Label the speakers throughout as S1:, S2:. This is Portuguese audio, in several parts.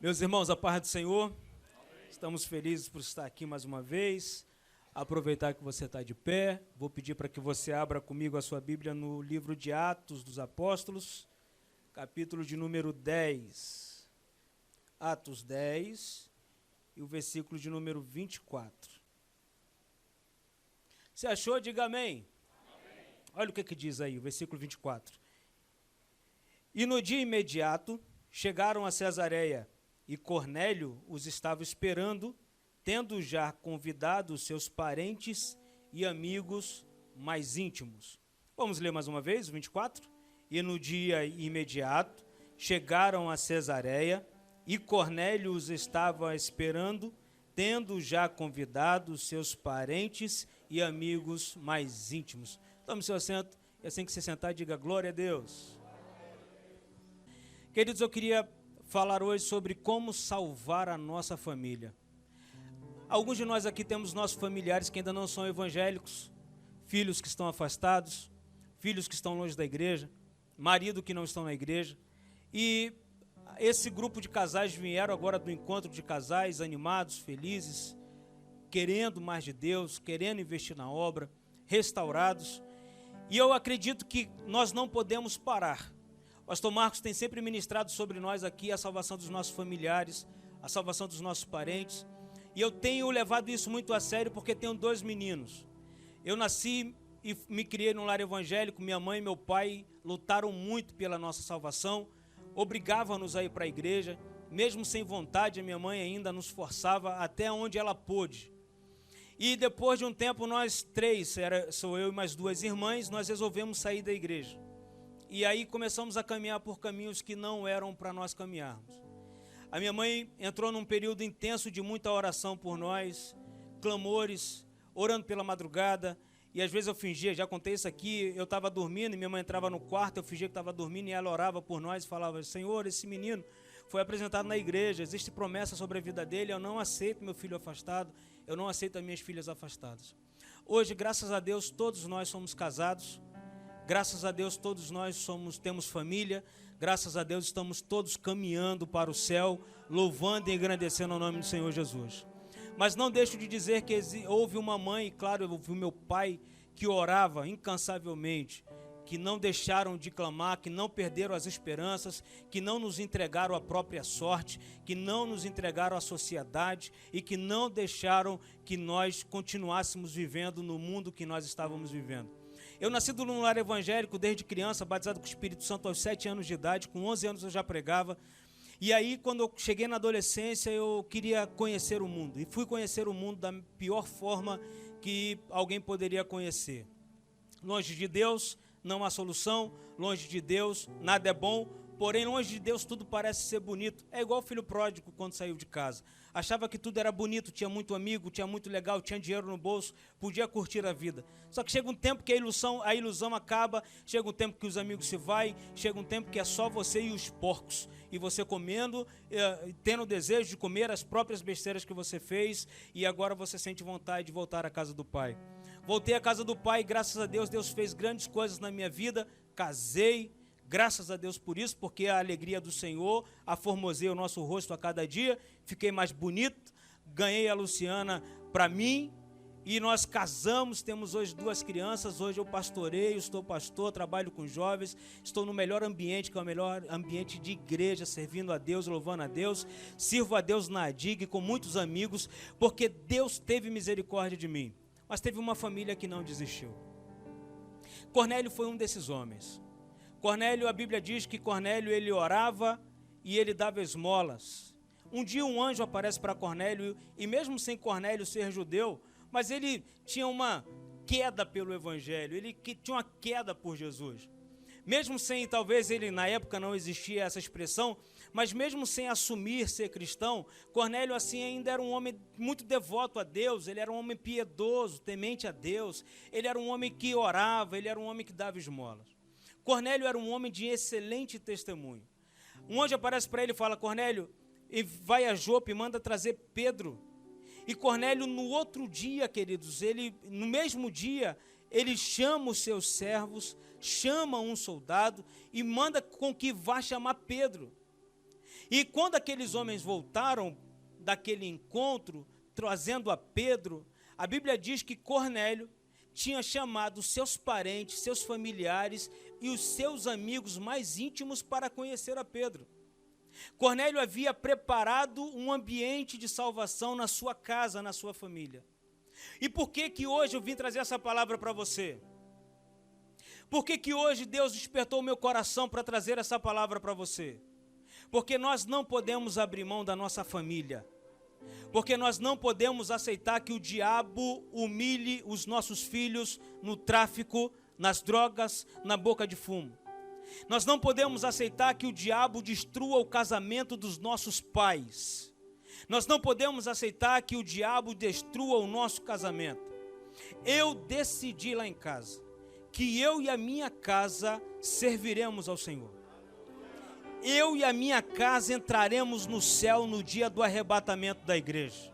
S1: Meus irmãos, a paz do Senhor, estamos felizes por estar aqui mais uma vez, aproveitar que você está de pé, vou pedir para que você abra comigo a sua Bíblia no livro de Atos dos Apóstolos, capítulo de número 10, Atos 10 e o versículo de número 24. Se achou, diga amém. Amém. Olha o que diz aí, o versículo 24. E no dia imediato chegaram a Cesareia, e Cornélio os estava esperando, tendo já convidado seus parentes e amigos mais íntimos. Vamos ler mais uma vez, o 24. E no dia imediato chegaram a Cesareia, e Cornélio os estava esperando, tendo já convidado seus parentes e amigos mais íntimos. Tome seu assento, e assim que você sentar, diga glória a Deus. Queridos, eu queria falar hoje sobre como salvar a nossa família. Alguns de nós aqui temos nossos familiares que ainda não são evangélicos, filhos que estão afastados, filhos que estão longe da igreja, marido que não estão na igreja. E esse grupo de casais vieram agora do encontro de casais animados, felizes, querendo mais de Deus, querendo investir na obra, restaurados. E eu acredito que nós não podemos parar. O pastor Marcos tem sempre ministrado sobre nós aqui a salvação dos nossos familiares, a salvação dos nossos parentes. E eu tenho levado isso muito a sério porque tenho 2 meninos. Eu nasci e me criei num lar evangélico, minha mãe e meu pai lutaram muito pela nossa salvação, obrigavam-nos a ir para a igreja, mesmo sem vontade, a minha mãe ainda nos forçava até onde ela pôde. E depois de um tempo, nós 3, sou eu e mais 2 irmãs, nós resolvemos sair da igreja. E aí começamos a caminhar por caminhos que não eram para nós caminharmos. A minha mãe entrou num período intenso de muita oração por nós, clamores, orando pela madrugada, e às vezes eu fingia, já contei isso aqui, eu estava dormindo e minha mãe entrava no quarto, eu fingia que estava dormindo e ela orava por nós e falava: Senhor, esse menino foi apresentado na igreja, existe promessa sobre a vida dele, eu não aceito meu filho afastado, eu não aceito as minhas filhas afastadas. Hoje, graças a Deus, todos nós somos casados. Graças a Deus todos nós temos família, graças a Deus estamos todos caminhando para o céu, louvando e engrandecendo o nome do Senhor Jesus. Mas não deixo de dizer que houve uma mãe, e claro, houve o meu pai, que orava incansavelmente, que não deixaram de clamar, que não perderam as esperanças, que não nos entregaram à própria sorte, que não nos entregaram à sociedade e que não deixaram que nós continuássemos vivendo no mundo que nós estávamos vivendo. Eu nasci num lar evangélico desde criança, batizado com o Espírito Santo aos 7 anos de idade, com 11 anos eu já pregava. E aí, quando eu cheguei na adolescência, eu queria conhecer o mundo. E fui conhecer o mundo da pior forma que alguém poderia conhecer. Longe de Deus não há solução, longe de Deus nada é bom, porém longe de Deus tudo parece ser bonito. É igual o filho pródigo quando saiu de casa. Achava que tudo era bonito, tinha muito amigo, tinha muito legal, tinha dinheiro no bolso, podia curtir a vida. Só que chega um tempo que a ilusão acaba, chega um tempo que os amigos se vão, chega um tempo que é só você e os porcos. E você comendo, tendo o desejo de comer as próprias besteiras que você fez, e agora você sente vontade de voltar à casa do Pai. Voltei à casa do Pai, graças a Deus, Deus fez grandes coisas na minha vida, casei. Graças a Deus por isso, porque a alegria do Senhor aformoseia o nosso rosto a cada dia, fiquei mais bonito, ganhei a Luciana para mim, e nós casamos, temos hoje 2 crianças, hoje eu pastoreio, estou pastor, trabalho com jovens, estou no melhor ambiente, que é o melhor ambiente de igreja, servindo a Deus, louvando a Deus, sirvo a Deus na ADIG, com muitos amigos, porque Deus teve misericórdia de mim, mas teve uma família que não desistiu. Cornélio foi um desses homens. Cornélio, a Bíblia diz que Cornélio, ele orava e ele dava esmolas. Um dia um anjo aparece para Cornélio, e mesmo sem Cornélio ser judeu, mas ele tinha uma queda pelo Evangelho, ele tinha uma queda por Jesus. Mesmo sem, talvez ele, na época não existia essa expressão, mas mesmo sem assumir ser cristão, Cornélio assim ainda era um homem muito devoto a Deus, ele era um homem piedoso, temente a Deus, ele era um homem que orava, ele era um homem que dava esmolas. Cornélio era um homem de excelente testemunho. Um anjo aparece para ele e fala: Cornélio, e vai a Jope e manda trazer Pedro. E Cornélio, no outro dia, queridos, no mesmo dia, ele chama os seus servos, chama um soldado e manda com que vá chamar Pedro. E quando aqueles homens voltaram daquele encontro, trazendo a Pedro, a Bíblia diz que Cornélio tinha chamado seus parentes, seus familiares e os seus amigos mais íntimos para conhecer a Pedro. Cornélio havia preparado um ambiente de salvação na sua casa, na sua família. E por que que hoje eu vim trazer essa palavra para você? Por que que hoje Deus despertou o meu coração para trazer essa palavra para você? Porque nós não podemos abrir mão da nossa família. Porque nós não podemos aceitar que o diabo humilhe os nossos filhos no tráfico, nas drogas, na boca de fumo. Nós não podemos aceitar que o diabo destrua o casamento dos nossos pais. Nós não podemos aceitar que o diabo destrua o nosso casamento. Eu decidi lá em casa que eu e a minha casa serviremos ao Senhor. Eu e a minha casa entraremos no céu no dia do arrebatamento da igreja.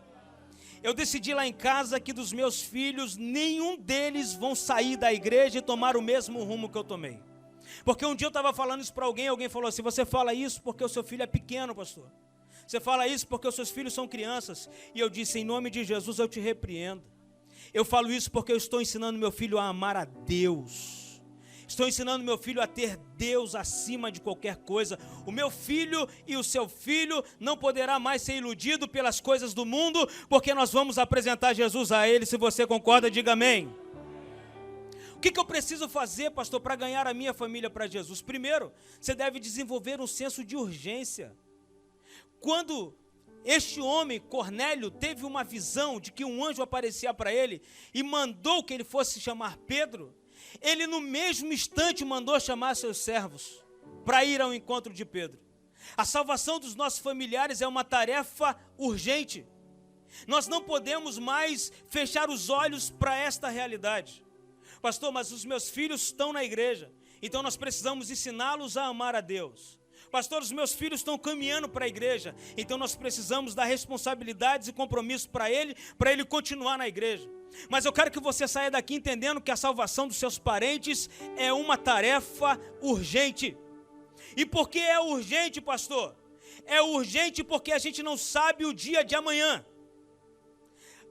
S1: Eu decidi lá em casa que dos meus filhos, nenhum deles vão sair da igreja e tomar o mesmo rumo que eu tomei. Porque um dia eu estava falando isso para alguém falou assim: você fala isso porque o seu filho é pequeno, pastor. Você fala isso porque os seus filhos são crianças. E eu disse: em nome de Jesus eu te repreendo. Eu falo isso porque eu estou ensinando meu filho a amar a Deus. Estou ensinando meu filho a ter Deus acima de qualquer coisa. O meu filho e o seu filho não poderá mais ser iludido pelas coisas do mundo, porque nós vamos apresentar Jesus a ele. Se você concorda, diga amém. O que eu preciso fazer, pastor, para ganhar a minha família para Jesus? Primeiro, você deve desenvolver um senso de urgência. Quando este homem, Cornélio, teve uma visão de que um anjo aparecia para ele e mandou que ele fosse chamar Pedro, ele no mesmo instante mandou chamar seus servos para ir ao encontro de Pedro. A salvação dos nossos familiares é uma tarefa urgente. Nós não podemos mais fechar os olhos para esta realidade. Pastor, mas os meus filhos estão na igreja, então nós precisamos ensiná-los a amar a Deus. Pastor, os meus filhos estão caminhando para a igreja, então nós precisamos dar responsabilidades e compromissos para ele continuar na igreja. Mas eu quero que você saia daqui entendendo que a salvação dos seus parentes é uma tarefa urgente. E por que é urgente, pastor? É urgente porque a gente não sabe o dia de amanhã.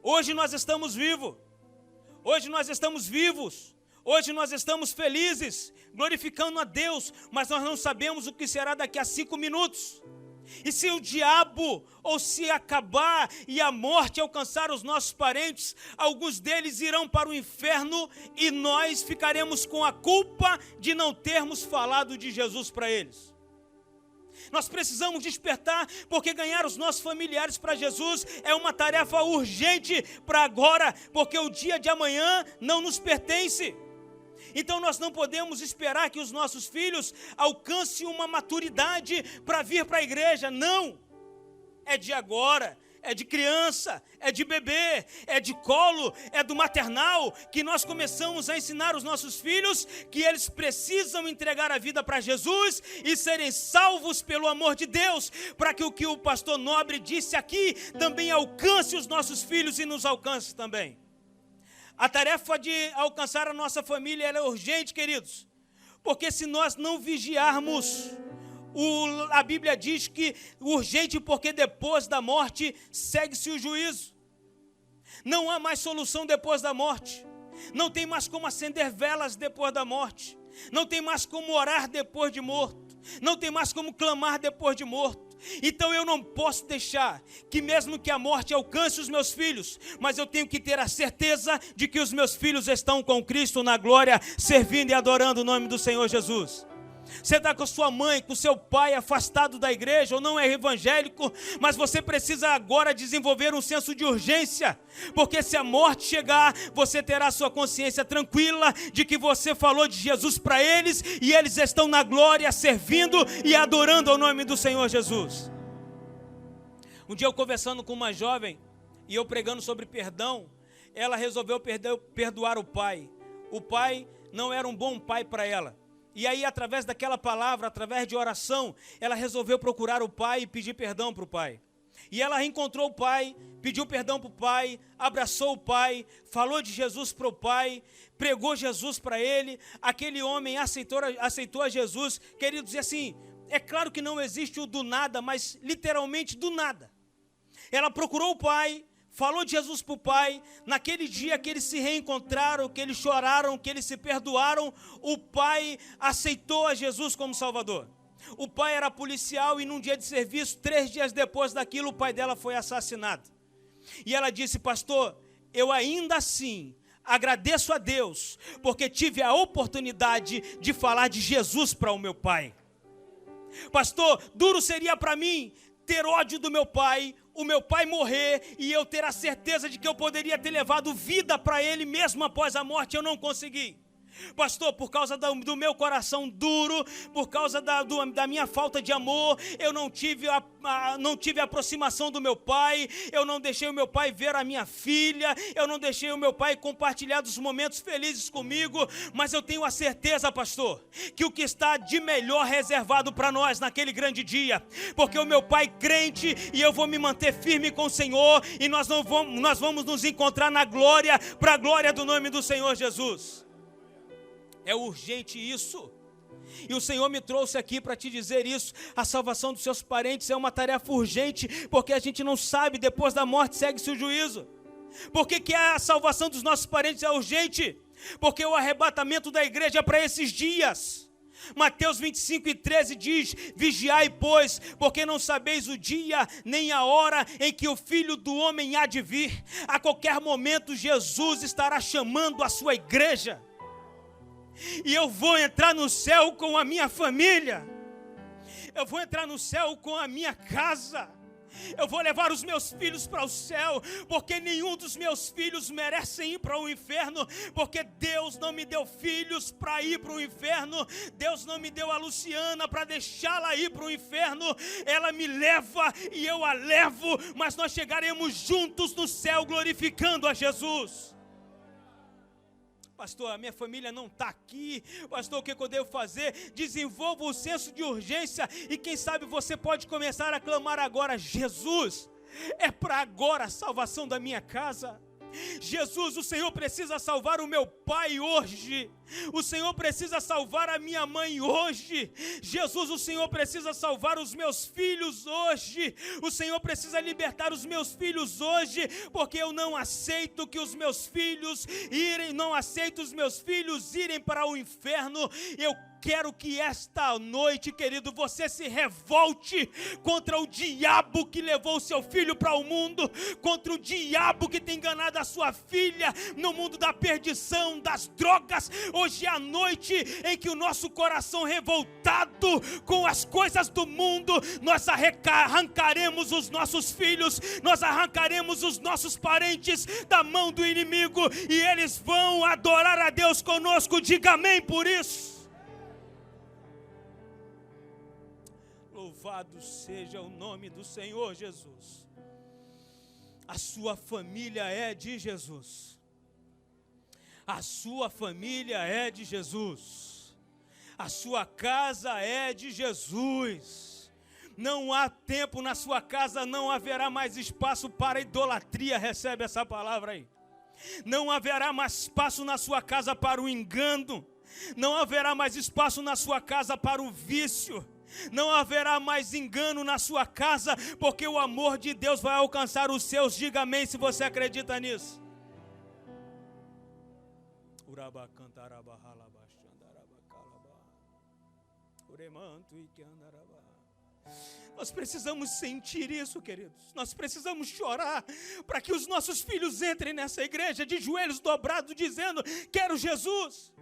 S1: Hoje nós estamos vivos. Hoje nós estamos vivos. Hoje nós estamos felizes, glorificando a Deus, mas nós não sabemos o que será daqui a 5 minutos. E se o diabo, ou se acabar e a morte alcançar os nossos parentes, alguns deles irão para o inferno e nós ficaremos com a culpa de não termos falado de Jesus para eles. Nós precisamos despertar, porque ganhar os nossos familiares para Jesus é uma tarefa urgente para agora, porque o dia de amanhã não nos pertence. Então nós não podemos esperar que os nossos filhos alcancem uma maturidade para vir para a igreja. Não, é de agora, é de criança, é de bebê, é de colo, é do maternal, que nós começamos a ensinar os nossos filhos que eles precisam entregar a vida para Jesus e serem salvos pelo amor de Deus, para que o que o pastor Nobre disse aqui também alcance os nossos filhos e nos alcance também. A tarefa de alcançar a nossa família é urgente, queridos, porque se nós não vigiarmos, a Bíblia diz que urgente porque depois da morte segue-se o juízo. Não há mais solução depois da morte. Não tem mais como acender velas depois da morte. Não tem mais como orar depois de morto. Não tem mais como clamar depois de morto. Então eu não posso deixar que mesmo que a morte alcance os meus filhos, mas eu tenho que ter a certeza de que os meus filhos estão com Cristo na glória, servindo e adorando o nome do Senhor Jesus. Você está com sua mãe, com seu pai afastado da igreja ou não é evangélico, mas você precisa agora desenvolver um senso de urgência, porque se a morte chegar, você terá sua consciência tranquila de que você falou de Jesus para eles e eles estão na glória, servindo e adorando ao nome do Senhor Jesus. Um dia eu conversando com uma jovem e eu pregando sobre perdão, ela resolveu perdoar o pai. O pai não era um bom pai para ela. E aí, através daquela palavra, através de oração, ela resolveu procurar o pai e pedir perdão para o pai. E ela reencontrou o pai, pediu perdão para o pai, abraçou o pai, falou de Jesus para o pai, pregou Jesus para ele. Aquele homem aceitou a Jesus. Queridos, e assim, É claro que não existe o do nada, mas literalmente do nada. Ela procurou o pai, falou de Jesus para o pai. Naquele dia que eles se reencontraram, que eles choraram, que eles se perdoaram, o pai aceitou a Jesus como Salvador. O pai era policial e num dia de serviço, 3 dias depois daquilo, o pai dela foi assassinado. E ela disse: pastor, eu ainda assim agradeço a Deus, porque tive a oportunidade de falar de Jesus para o meu pai. Pastor, duro seria para mim ter ódio do meu pai, o meu pai morrer e eu ter a certeza de que eu poderia ter levado vida para ele mesmo após a morte. Eu não consegui. Pastor, por causa do meu coração duro, por causa da minha falta de amor, eu não tive a aproximação do meu pai, eu não deixei o meu pai ver a minha filha, eu não deixei o meu pai compartilhar dos momentos felizes comigo, mas eu tenho a certeza, pastor, que o que está de melhor reservado para nós naquele grande dia, porque o meu pai crente e eu vou me manter firme com o Senhor e nós vamos nos encontrar na glória, para a glória do nome do Senhor Jesus. É urgente isso. E o Senhor me trouxe aqui para te dizer isso. A salvação dos seus parentes é uma tarefa urgente, porque a gente não sabe, depois da morte segue-se o juízo. Por que a salvação dos nossos parentes é urgente? Porque o arrebatamento da igreja é para esses dias. Mateus 25:13 diz: vigiai, pois, porque não sabeis o dia nem a hora em que o Filho do Homem há de vir. A qualquer momento Jesus estará chamando a sua igreja. E eu vou entrar no céu com a minha família. Eu vou entrar no céu com a minha casa. Eu vou levar os meus filhos para o céu, porque nenhum dos meus filhos merecem ir para o inferno, porque Deus não me deu filhos para ir para o inferno. Deus não me deu a Luciana para deixá-la ir para o inferno. Ela me leva e eu a levo, mas nós chegaremos juntos no céu glorificando a Jesus. Pastor, a minha família não está aqui. Pastor, o que eu devo fazer? Desenvolva o senso de urgência. E quem sabe você pode começar a clamar agora: Jesus, é para agora a salvação da minha casa. Jesus, o Senhor precisa salvar o meu pai hoje. O Senhor precisa salvar a minha mãe hoje. Jesus, o Senhor precisa salvar os meus filhos hoje. O Senhor precisa libertar os meus filhos hoje, porque eu não aceito que os meus filhos irem para o inferno. Eu quero que esta noite, querido, você se revolte contra o diabo que levou o seu filho para o mundo, contra o diabo que tem enganado a sua filha no mundo da perdição, das drogas. Hoje é a noite em que o nosso coração revoltado com as coisas do mundo, nós arrancaremos os nossos filhos, nós arrancaremos os nossos parentes da mão do inimigo e eles vão adorar a Deus conosco. Diga amém por isso. Louvado seja o nome do Senhor Jesus. A sua família é de Jesus. A sua família é de Jesus. A sua casa é de Jesus. Não há tempo na sua casa, não haverá mais espaço para idolatria. Recebe essa palavra aí. Não haverá mais espaço na sua casa para o engano. Não haverá mais espaço na sua casa para o vício. Não haverá mais engano na sua casa, porque o amor de Deus vai alcançar os seus. Diga amém se você acredita nisso. Nós precisamos sentir isso, queridos. Nós precisamos chorar para que os nossos filhos entrem nessa igreja de joelhos dobrados, dizendo: quero Jesus.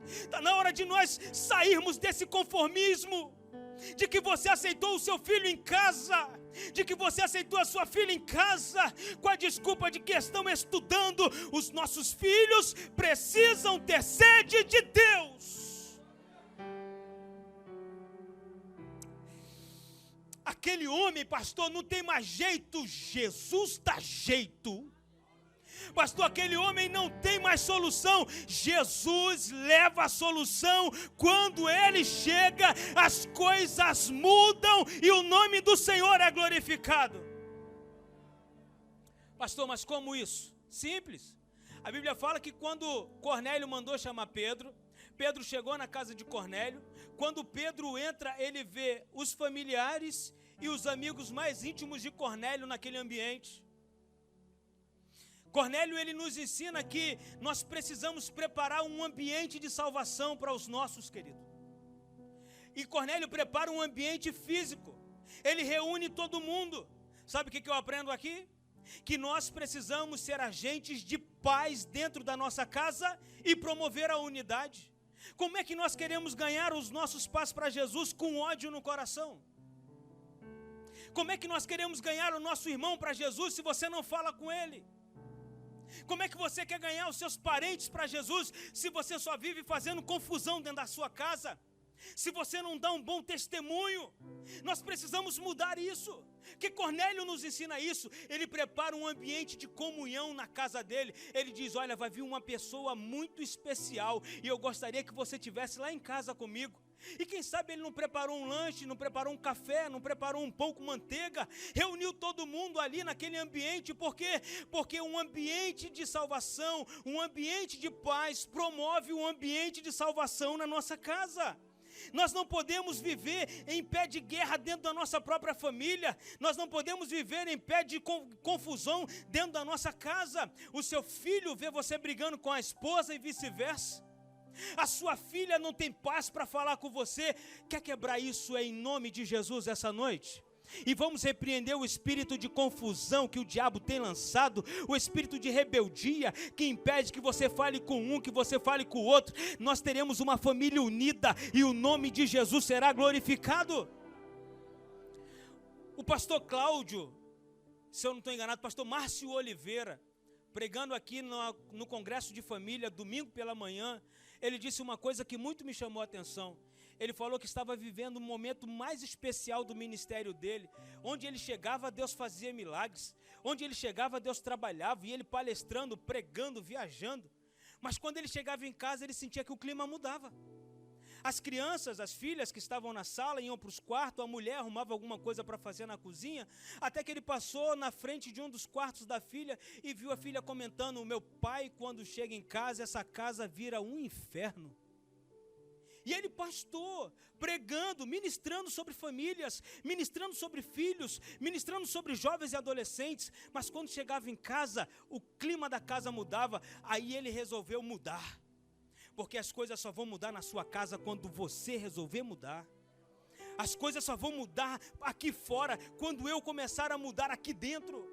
S1: Está na hora de nós sairmos desse conformismo, de que você aceitou o seu filho em casa, de que você aceitou a sua filha em casa, com a desculpa de que estão estudando. Os nossos filhos precisam ter sede de Deus. Aquele homem, pastor, não tem mais jeito, Jesus dá jeito. Pastor, aquele homem não tem mais solução. Jesus leva a solução. Quando ele chega, as coisas mudam e o nome do Senhor é glorificado. Pastor, mas como isso? Simples. A Bíblia fala que quando Cornélio mandou chamar Pedro, Pedro chegou na casa de Cornélio. Quando Pedro entra, ele vê os familiares e os amigos mais íntimos de Cornélio naquele ambiente. Cornélio, ele nos ensina que nós precisamos preparar um ambiente de salvação para os nossos queridos. E Cornélio prepara um ambiente físico. Ele reúne todo mundo. Sabe o que eu aprendo aqui? Que nós precisamos ser agentes de paz dentro da nossa casa e promover a unidade. Como é que nós queremos ganhar os nossos pais para Jesus com ódio no coração? Como é que nós queremos ganhar o nosso irmão para Jesus se você não fala com ele? Como é que você quer ganhar os seus parentes para Jesus se você só vive fazendo confusão dentro da sua casa? Se você não dá um bom testemunho? Nós precisamos mudar isso. Que Cornélio nos ensina isso. Ele prepara um ambiente de comunhão na casa dele. Ele diz, olha, vai vir uma pessoa muito especial e eu gostaria que você estivesse lá em casa comigo. E quem sabe ele não preparou um lanche, não preparou um café, não preparou um pão com manteiga, reuniu todo mundo ali naquele ambiente. Por quê? Porque um ambiente de salvação, um ambiente de paz promove um ambiente de salvação na nossa casa. Nós não podemos viver em pé de guerra dentro da nossa própria família. Nós não podemos viver em pé de confusão dentro da nossa casa. O seu filho vê você brigando com a esposa e vice-versa. A sua filha não tem paz para falar com você. Quer quebrar isso em nome de Jesus essa noite? E vamos repreender o espírito de confusão que o diabo tem lançado, o espírito de rebeldia que impede que você fale com um, que você fale com o outro. Nós teremos uma família unida e o nome de Jesus será glorificado. O pastor Cláudio, se eu não estou enganado, pastor Márcio Oliveira, pregando aqui no Congresso de Família, domingo pela manhã, ele disse uma coisa que muito me chamou a atenção. Ele falou que estava vivendo um momento mais especial do ministério dele. Onde ele chegava, Deus fazia milagres. Onde ele chegava, Deus trabalhava. E ele palestrando, pregando, viajando. Mas quando ele chegava em casa, ele sentia que o clima mudava. As crianças, as filhas que estavam na sala, iam para os quartos. A mulher arrumava alguma coisa para fazer na cozinha. Até que ele passou na frente de um dos quartos da filha e viu a filha comentando, o meu pai, quando chega em casa, essa casa vira um inferno. E ele, pastor, pregando, ministrando sobre famílias, ministrando sobre filhos, ministrando sobre jovens e adolescentes. Mas quando chegava em casa, o clima da casa mudava. Aí ele resolveu mudar. Porque as coisas só vão mudar na sua casa quando você resolver mudar. As coisas só vão mudar aqui fora quando eu começar a mudar aqui dentro.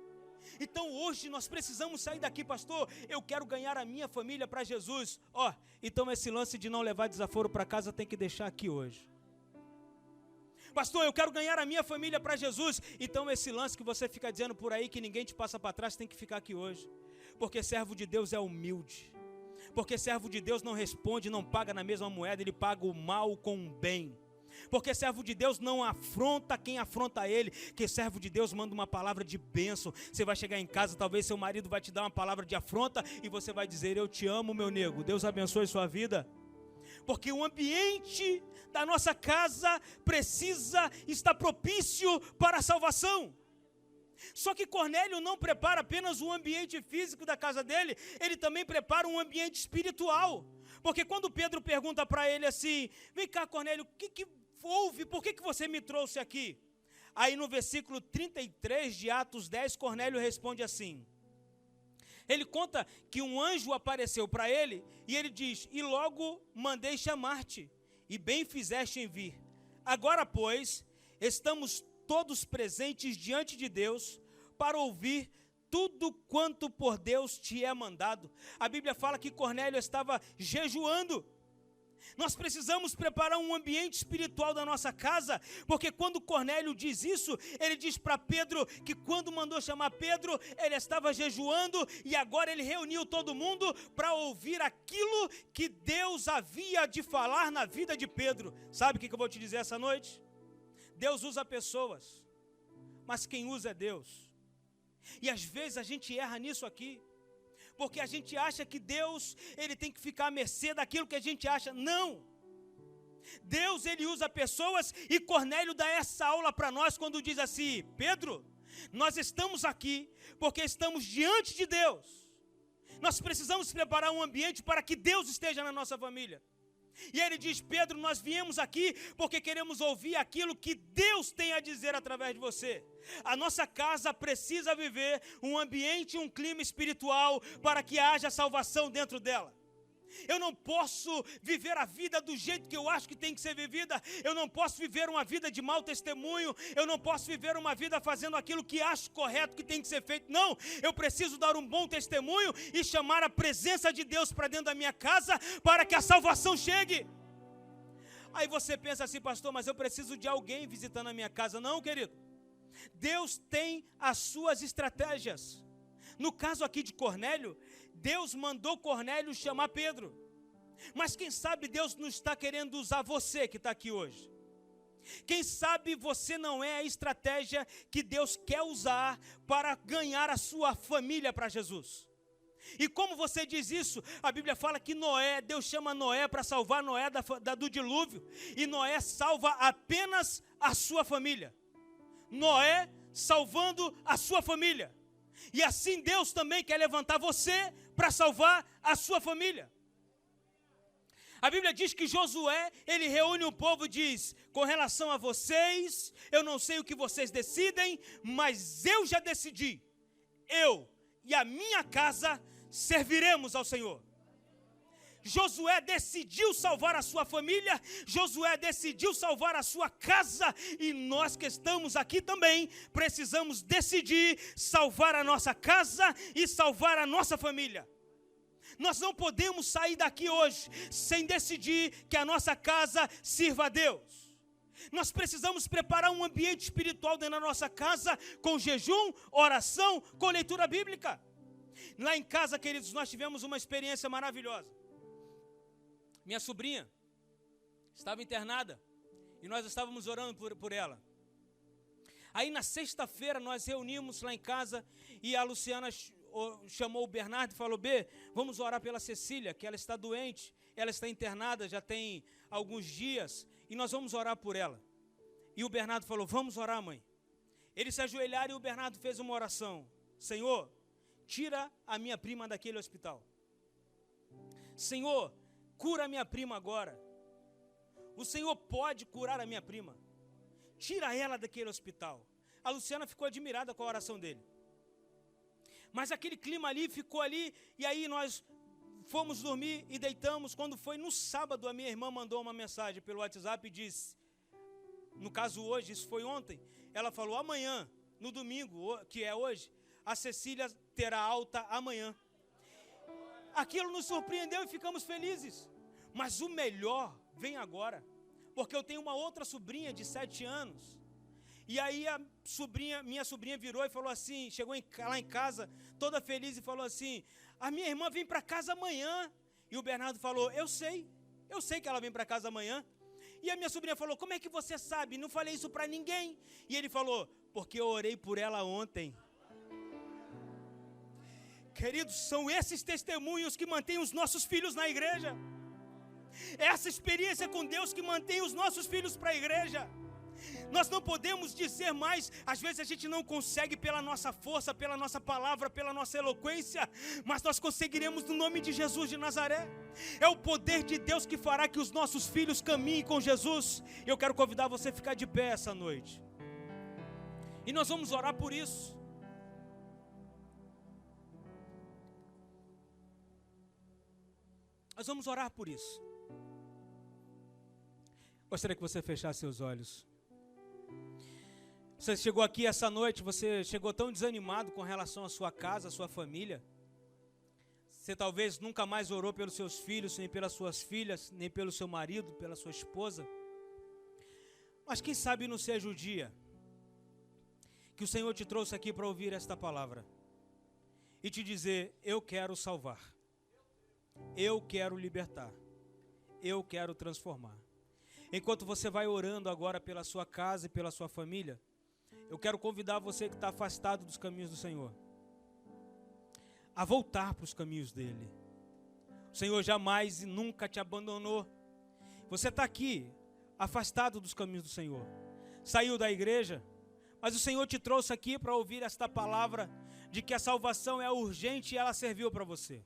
S1: Então hoje nós precisamos sair daqui, pastor. Eu quero ganhar a minha família para Jesus. Então esse lance de não levar desaforo para casa tem que deixar aqui hoje. Pastor, eu quero ganhar a minha família para Jesus. Então esse lance que você fica dizendo por aí que ninguém te passa para trás tem que ficar aqui hoje. Porque servo de Deus é humilde. Porque servo de Deus não responde, não paga na mesma moeda, ele paga o mal com o bem. Porque servo de Deus não afronta quem afronta ele, que servo de Deus manda uma palavra de bênção. Você vai chegar em casa, talvez seu marido vai te dar uma palavra de afronta e você vai dizer, eu te amo, meu nego, Deus abençoe sua vida. Porque o ambiente da nossa casa precisa estar propício para a salvação. Só que Cornélio não prepara apenas o ambiente físico da casa dele, ele também prepara um ambiente espiritual. Porque quando Pedro pergunta para ele assim, vem cá Cornélio, o que houve, por que você me trouxe aqui? Aí no versículo 33 de Atos 10, Cornélio responde assim. Ele conta que um anjo apareceu para ele e ele diz, e logo mandei chamar-te, e bem fizeste em vir. Agora, pois, estamos todos presentes diante de Deus para ouvir tudo quanto por Deus te é mandado. A Bíblia fala que Cornélio estava jejuando. Nós precisamos preparar um ambiente espiritual da nossa casa, porque quando Cornélio diz isso, ele diz para Pedro que quando mandou chamar Pedro, ele estava jejuando e agora ele reuniu todo mundo para ouvir aquilo que Deus havia de falar na vida de Pedro. Sabe o que eu vou te dizer essa noite? Deus usa pessoas, mas quem usa é Deus. E às vezes a gente erra nisso aqui, porque a gente acha que Deus, ele tem que ficar à mercê daquilo que a gente acha. Não! Deus, ele usa pessoas, e Cornélio dá essa aula para nós quando diz assim, Pedro, nós estamos aqui porque estamos diante de Deus. Nós precisamos preparar um ambiente para que Deus esteja na nossa família. E ele diz: Pedro, nós viemos aqui porque queremos ouvir aquilo que Deus tem a dizer através de você. A nossa casa precisa viver um ambiente, um clima espiritual para que haja salvação dentro dela. Eu não posso viver a vida do jeito que eu acho que tem que ser vivida. Eu não posso viver uma vida de mau testemunho. Eu não posso viver uma vida fazendo aquilo que acho correto, que tem que ser feito. Não, eu preciso dar um bom testemunho e chamar a presença de Deus para dentro da minha casa para que a salvação chegue. Aí você pensa assim: pastor, mas eu preciso de alguém visitando a minha casa. Não, querido. Deus tem as suas estratégias. No caso aqui de Cornélio, Deus mandou Cornélio chamar Pedro. Mas quem sabe Deus não está querendo usar você que está aqui hoje. Quem sabe você não é a estratégia que Deus quer usar para ganhar a sua família para Jesus. E como você diz isso? A Bíblia fala que Deus chama Noé para salvar Noé do dilúvio. E Noé salva apenas a sua família. Noé salvando a sua família. E assim Deus também quer levantar você para salvar a sua família. A Bíblia diz que Josué, ele reúne o povo e diz: com relação a vocês, eu não sei o que vocês decidem, mas eu já decidi. Eu e a minha casa serviremos ao Senhor. Josué decidiu salvar a sua família, Josué decidiu salvar a sua casa, e nós que estamos aqui também precisamos decidir salvar a nossa casa e salvar a nossa família. Nós não podemos sair daqui hoje sem decidir que a nossa casa sirva a Deus. Nós precisamos preparar um ambiente espiritual dentro da nossa casa, com jejum, oração, com leitura bíblica. Lá em casa, queridos, nós tivemos uma experiência maravilhosa. Minha sobrinha estava internada e nós estávamos orando por ela. Aí na sexta-feira nós reunimos lá em casa e a Luciana chamou o Bernardo e falou: vamos orar pela Cecília, que ela está doente, ela está internada já tem alguns dias e nós vamos orar por ela. E o Bernardo falou: vamos orar, mãe. Eles se ajoelharam e o Bernardo fez uma oração: Senhor, tira a minha prima daquele hospital. Senhor, cura a minha prima agora. O Senhor pode curar a minha prima. Tira ela daquele hospital. A Luciana ficou admirada com a oração dele. Mas aquele clima ali ficou ali. E aí nós fomos dormir e deitamos. Quando foi no sábado, a minha irmã mandou uma mensagem pelo WhatsApp e disse, no caso hoje, isso foi ontem, ela falou: amanhã, no domingo, que é hoje, a Cecília terá alta amanhã. Aquilo nos surpreendeu e ficamos felizes. Mas o melhor vem agora. Porque eu tenho uma outra sobrinha de 7 anos. E aí minha sobrinha virou e falou assim, chegou lá em casa, toda feliz, e falou assim: a minha irmã vem para casa amanhã. E o Bernardo falou: eu sei que ela vem para casa amanhã. E a minha sobrinha falou: como é que você sabe? Não falei isso para ninguém. E ele falou: porque eu orei por ela ontem. Queridos, são esses testemunhos que mantêm os nossos filhos na igreja. É essa experiência com Deus que mantém os nossos filhos para a igreja. Nós não podemos dizer mais, às vezes a gente não consegue pela nossa força, pela nossa palavra, pela nossa eloquência, mas nós conseguiremos no nome de Jesus de Nazaré. É o poder de Deus que fará que os nossos filhos caminhem com Jesus. Eu quero convidar você a ficar de pé essa noite. E nós vamos orar por isso. Nós vamos orar por isso. Gostaria que você fechasse seus olhos. Você chegou aqui essa noite, você chegou tão desanimado com relação à sua casa, à sua família. Você talvez nunca mais orou pelos seus filhos, nem pelas suas filhas, nem pelo seu marido, pela sua esposa. Mas quem sabe não seja o dia que o Senhor te trouxe aqui para ouvir esta palavra e te dizer: eu quero salvar. Eu quero libertar, eu quero transformar. Enquanto você vai orando agora pela sua casa e pela sua família, eu quero convidar você que está afastado dos caminhos do Senhor a voltar para os caminhos dele. O Senhor jamais e nunca te abandonou. Você está aqui, afastado dos caminhos do Senhor, saiu da igreja, mas o Senhor te trouxe aqui para ouvir esta palavra de que a salvação é urgente e ela serviu para você.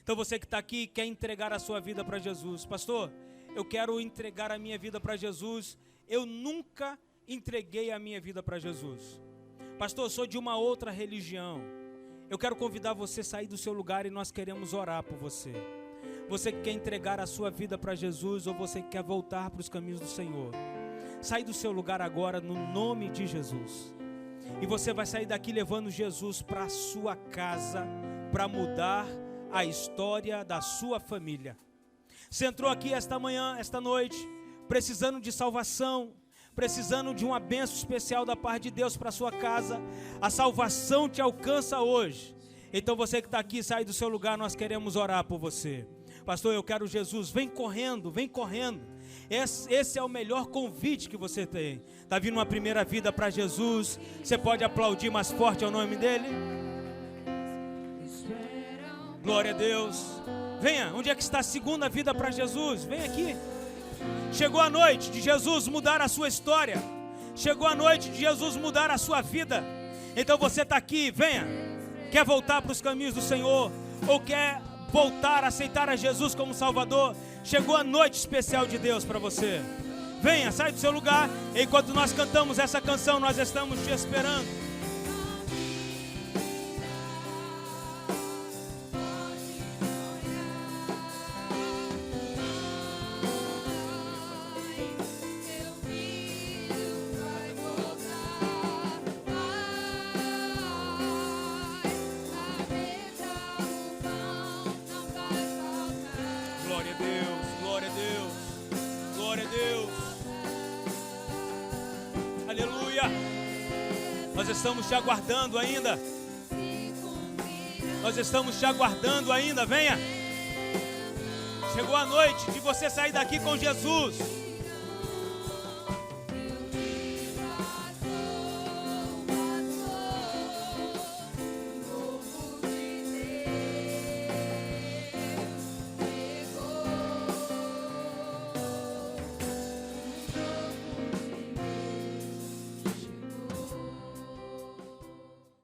S1: Então você que está aqui e quer entregar a sua vida para Jesus. Pastor, eu quero entregar a minha vida para Jesus. Eu nunca entreguei a minha vida para Jesus. Pastor, eu sou de uma outra religião. Eu quero convidar você a sair do seu lugar e nós queremos orar por você. Você que quer entregar a sua vida para Jesus ou você que quer voltar para os caminhos do Senhor. Sai do seu lugar agora no nome de Jesus. E você vai sair daqui levando Jesus para a sua casa, para mudar a história da sua família. Você entrou aqui esta manhã, esta noite, precisando de salvação, precisando de uma bênção especial da parte de Deus para a sua casa. A salvação te alcança hoje. Então você que está aqui, sai do seu lugar, nós queremos orar por você. Pastor, eu quero Jesus, vem correndo, vem correndo. Esse é o melhor convite que você tem. Está vindo uma primeira vida para Jesus. Você pode aplaudir mais forte ao nome dele? Glória a Deus. Venha, onde é que está a segunda vida para Jesus? Vem aqui. Chegou a noite de Jesus mudar a sua história. Chegou a noite de Jesus mudar a sua vida. Então você está aqui, venha. Quer voltar para os caminhos do Senhor? Ou quer voltar a aceitar a Jesus como Salvador? Chegou a noite especial de Deus para você. Venha, sai do seu lugar. Enquanto nós cantamos essa canção, nós estamos te esperando. Nós estamos te aguardando ainda. Nós estamos te aguardando ainda. Venha. Chegou a noite de você sair daqui com Jesus.